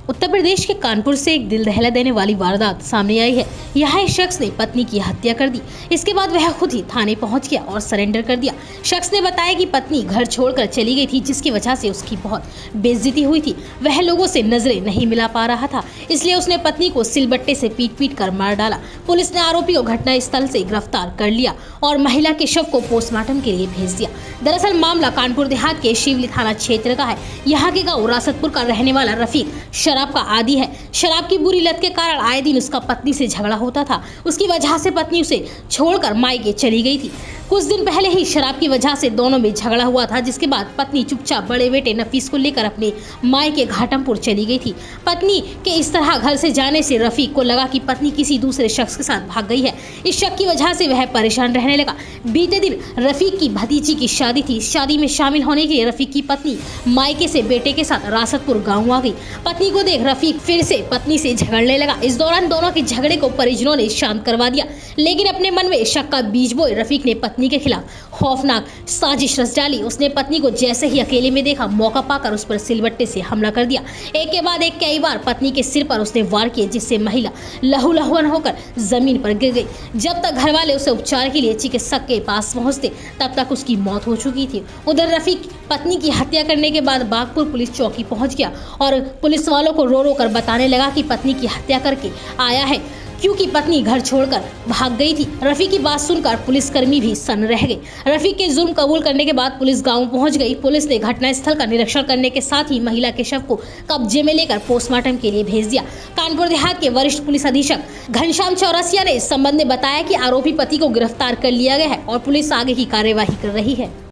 उत्तर प्रदेश के कानपुर से एक दिल दहला देने वाली वारदात सामने आई है। यहाँ एक शख्स ने पत्नी की हत्या कर दी। इसके बाद वह खुद ही थाने पहुंच गया और सरेंडर कर दिया। शख्स ने बताया कि पत्नी घर छोड़कर चली गई थी, जिसकी वजह से उसकी बहुत बेइज्जती हुई थी। वह लोगों से नजरें नहीं मिला पा रहा था, इसलिए उसने पत्नी को सिलबट्टे से पीट कर मार डाला। पुलिस ने आरोपी को घटनास्थल से गिरफ्तार कर लिया और महिला के शव को पोस्टमार्टम के लिए भेज दिया। दरअसल मामला कानपुर देहात के शिवली थाना क्षेत्र का है। यहाँ के गाँव रासतपुर का रहने वाला रफीक शराब का आदी है। शराब की बुरी लत के कारण आए दिन उसका पत्नी से झगड़ा होता था। उसकी वजह से पत्नी उसे छोड़कर मायके चली गई थी। कुछ दिन पहले ही शराब की वजह से दोनों में झगड़ा हुआ था, जिसके बाद पत्नी चुपचाप बड़े बेटे नफीस को लेकर अपने मायके घाटमपुर चली गई थी। पत्नी के इस तरह घर से जाने से रफीक को लगा कि पत्नी किसी दूसरे शख्स के साथ भाग गई है। इस शक की वजह से वह परेशान रहने लगा। बीते दिन रफीक की भतीजी की शादी थी। शादी में शामिल होने के लिए रफीक की पत्नी मायके से बेटे के साथ रासतपुर गाँव आ गई। पत्नी को देख रफीक फिर से पत्नी से झगड़ने लगा। इस दौरान दोनों के झगड़े को परिजनों ने शांत करवा दिया, लेकिन अपने मन में शक का बीज बोए रफीक ने पत्नी के खिलाफ खौफनाक साजिश रच डाली। उसने पत्नी को जैसे ही अकेले में देखा, मौका पाकर उस पर सिलबट्टे से हमला कर दिया। एक के बाद एक कई बार पत्नी के सिर पर उसने वार किए, जिससे महिला लहूलुहान होकर जमीन पर गिर गई। जब तक घर वाले उसे उपचार के लिए चिकित्सक के पास पहुंचते, तब तक उसकी मौत हो चुकी थी। उधर रफीक पत्नी की हत्या करने के बाद बागपुर पुलिस चौकी पहुंच गया और पुलिस वालों को रो रो कर बताने लगा कि पत्नी की हत्या करके आया है, क्योंकि पत्नी घर छोड़कर भाग गई थी। रफीक की बात सुनकर पुलिसकर्मी भी सन्न रह गए। रफीक के जुर्म कबूल करने के बाद पुलिस गांव पहुंच गई। पुलिस ने घटनास्थल का निरीक्षण करने के साथ ही महिला के शव को कब्जे में लेकर पोस्टमार्टम के लिए भेज दिया। कानपुर देहात के वरिष्ठ पुलिस अधीक्षक घनश्याम चौरसिया ने इस संबंध में बताया कि आरोपी पति को गिरफ्तार कर लिया गया है और पुलिस आगे की कार्यवाही कर रही है।